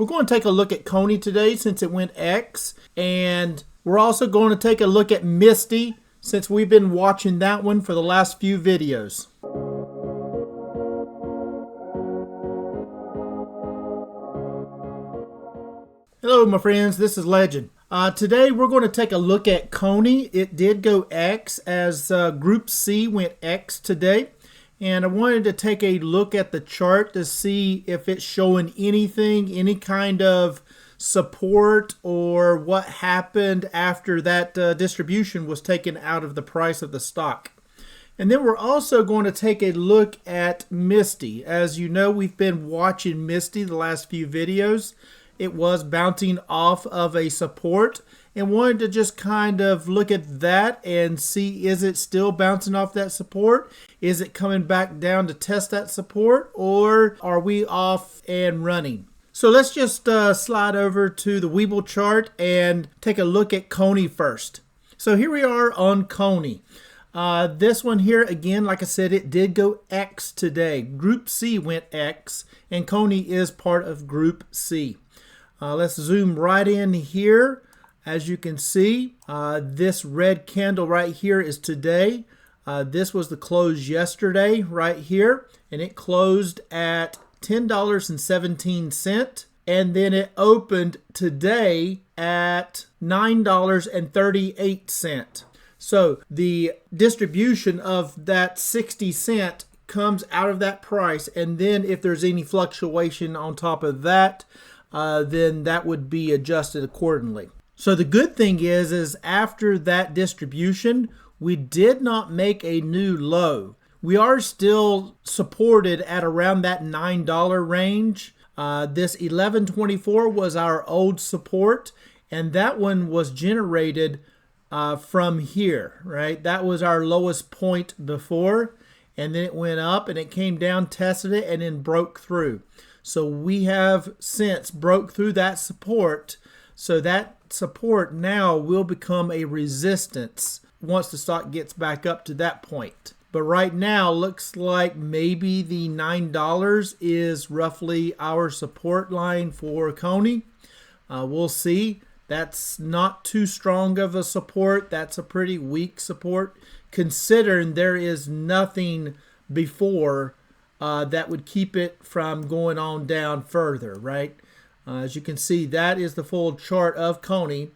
We're going to take a look at CONY today since it went X, and we're also going to take a look at MSTY since we've been watching that one for the last few videos. Hello my friends, this is Legend. Today we're going to take a look at CONY. It did go X as Group C went X today. And I wanted to take a look at the chart to see if it's showing anything, any kind of support or what happened after that distribution was taken out of the price of the stock. And then we're also going to take a look at MSTY. As you know, we've been watching MSTY the last few videos. It was bouncing off of a support and wanted to just kind of look at that and see, is it still bouncing off that support? Is it coming back down to test that support, or are we off and running? So let's just slide over to the Webull chart and take a look at CONY first. So here we are on CONY. This one here, again, like I said, it did go X today. Group C went X, and CONY is part of Group C. Let's zoom right in here. As you can see, this red candle right here is today. This was the close yesterday right here, and it closed at $10.17, and then it opened today at $9.38. So the distribution of that 60 cent comes out of that price, and then if there's any fluctuation on top of that, then that would be adjusted accordingly. So the good thing is after that distribution, we did not make a new low. We are still supported at around that $9 range. This 1124 was our old support, and that one was generated from here, right? That was our lowest point before, and then it went up and it came down, tested it, and then broke through. So we have since broke through that support. So that support now will become a resistance once the stock gets back up to that point. But right now looks like maybe the $9 is roughly our support line for CONY. We'll see. That's not too strong of a support. That's a pretty weak support considering there is nothing before that would keep it from going on down further, right? As you can see, that is the full chart of CONY,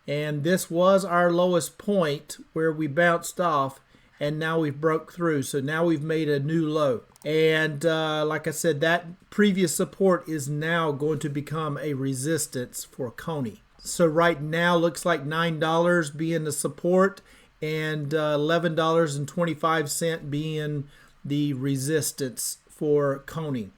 and this was our lowest point where we bounced off, and now we've broke through. So now we've made a new low, and like I said, that previous support is now going to become a resistance for CONY. So right now looks like $9 being the support and $11.25 being the resistance for CONY.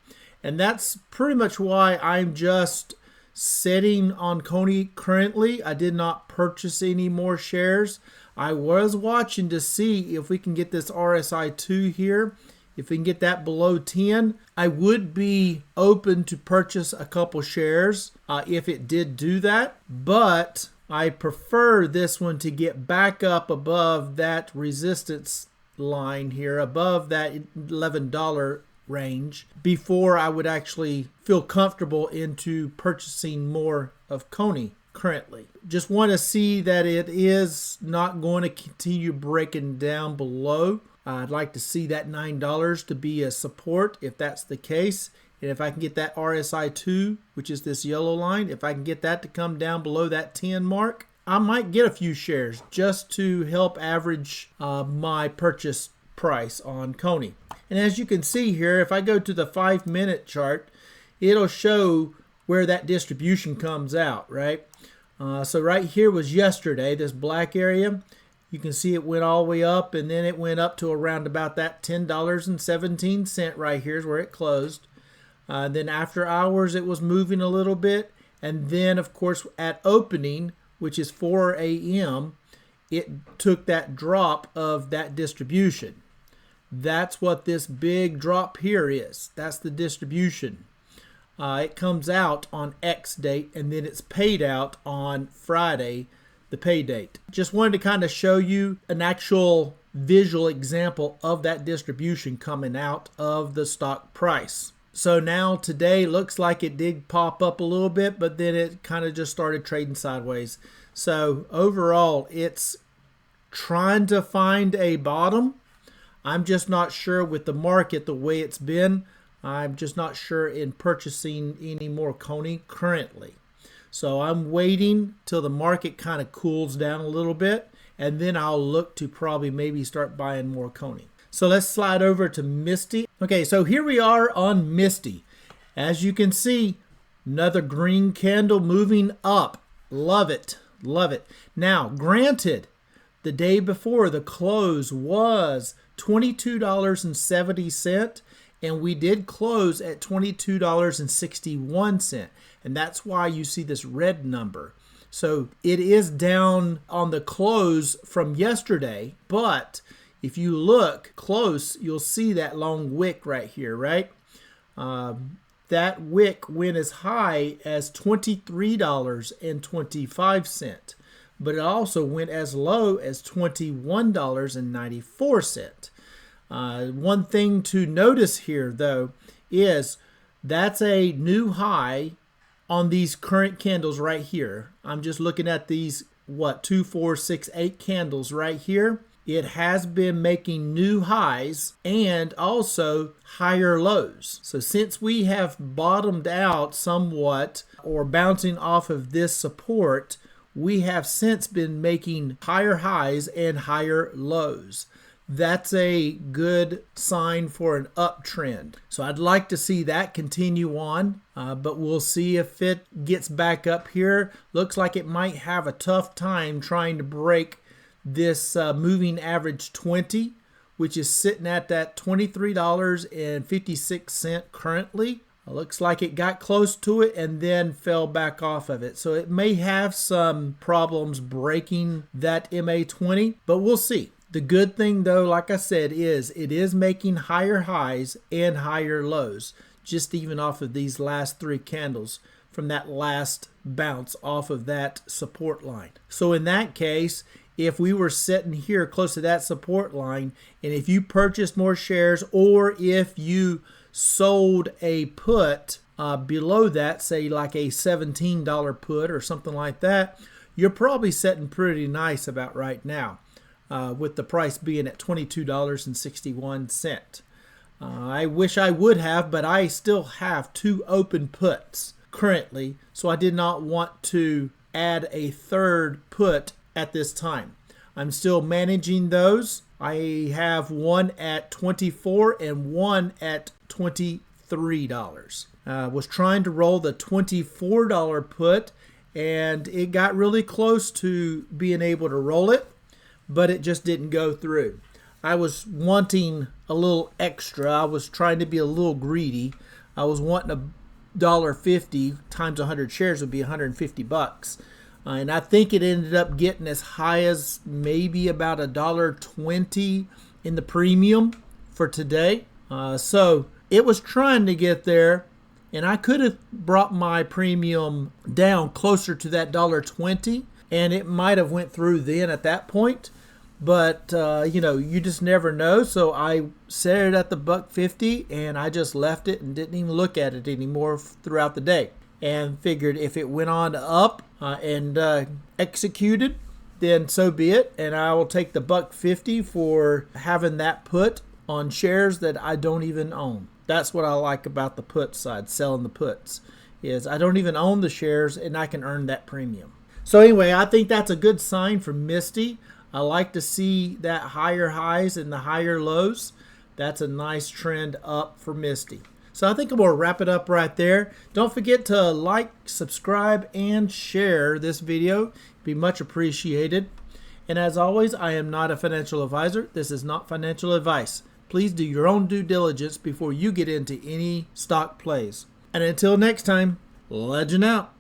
And that's pretty much why I'm just sitting on CONY currently. I did not purchase any more shares. I was watching to see if we can get this RSI 2 here. If we can get that below 10, I would be open to purchase a couple shares if it did do that. But I prefer this one to get back up above that resistance line here, above that $11 range, before I would actually feel comfortable into purchasing more of CONY currently. Just want to see that it is not going to continue breaking down below. I'd like to see that $9 to be a support if that's the case. And if I can get that RSI 2, which is this yellow line, if I can get that to come down below that 10 mark, I might get a few shares just to help average my purchase price on CONY. And as you can see here, if I go to the 5-minute chart, it'll show where that distribution comes out, right? So right here was yesterday, this black area. You can see it went all the way up, and then it went up to around about that $10.17 right here is where it closed. Then after hours, it was moving a little bit. And then, of course, at opening, which is 4 a.m., it took that drop of that distribution. That's what this big drop here is. That's the distribution. It comes out on X date, and then it's paid out on Friday, the pay date. Just wanted to kind of show you an actual visual example of that distribution coming out of the stock price. So now today looks like it did pop up a little bit, but then it kind of just started trading sideways. So overall, it's trying to find a bottom. I'm just not sure with the market the way it's been. I'm just not sure in purchasing any more CONY currently. So I'm waiting till the market kind of cools down a little bit, and then I'll look to probably maybe start buying more CONY. So let's slide over to MSTY. Okay, so here we are on MSTY. As you can see, another green candle moving up. Love it, love it. Now, granted, the day before the close was $22.70, and we did close at $22.61, and that's why you see this red number. So it is down on the close from yesterday, but if you look close, you'll see that long wick right here, right? That wick went as high as $23.25, but it also went as low as $21.94. One thing to notice here, though, is that's a new high on these current candles right here. I'm just looking at these, 2, 4, 6, 8 candles right here. It has been making new highs and also higher lows. So since we have bottomed out somewhat or bouncing off of this support, we have since been making higher highs and higher lows. That's a good sign for an uptrend. So I'd like to see that continue on, but we'll see if it gets back up here. Looks like it might have a tough time trying to break this moving average 20, which is sitting at that $23.56 currently. Looks like it got close to it and then fell back off of it. So it may have some problems breaking that MA20, but we'll see. The good thing, though, like I said, is it is making higher highs and higher lows, just even off of these last 3 candles from that last bounce off of that support line. So in that case, if we were sitting here close to that support line, and if you purchased more shares, or if you sold a put below that, say like a $17 put or something like that, you're probably sitting pretty nice about right now. With the price being at $22.61. I wish I would have, but I still have 2 open puts currently, so I did not want to add a third put at this time. I'm still managing those. I have one at $24 and one at $23. Was trying to roll the $24 put, and it got really close to being able to roll it, but it just didn't go through. I was wanting a little extra. I was trying to be a little greedy. I was wanting $1.50 times 100 shares would be 150 bucks. And I think it ended up getting as high as maybe about $1.20 in the premium for today. So it was trying to get there, and I could have brought my premium down closer to that $1.20, and it might have went through then at that point. But, you know, you just never know. So I set it at the $1.50, and I just left it and didn't even look at it anymore throughout the day. And figured if it went on up and executed, then so be it. And I will take the $1.50 for having that put on shares that I don't even own. That's what I like about the put side, selling the puts, is I don't even own the shares and I can earn that premium. So anyway, I think that's a good sign for MSTY. I like to see that higher highs and the higher lows. That's a nice trend up for MSTY. So I think I'm going to wrap it up right there. Don't forget to like, subscribe, and share this video. It'd be much appreciated. And as always, I am not a financial advisor. This is not financial advice. Please do your own due diligence before you get into any stock plays. And until next time, legend out.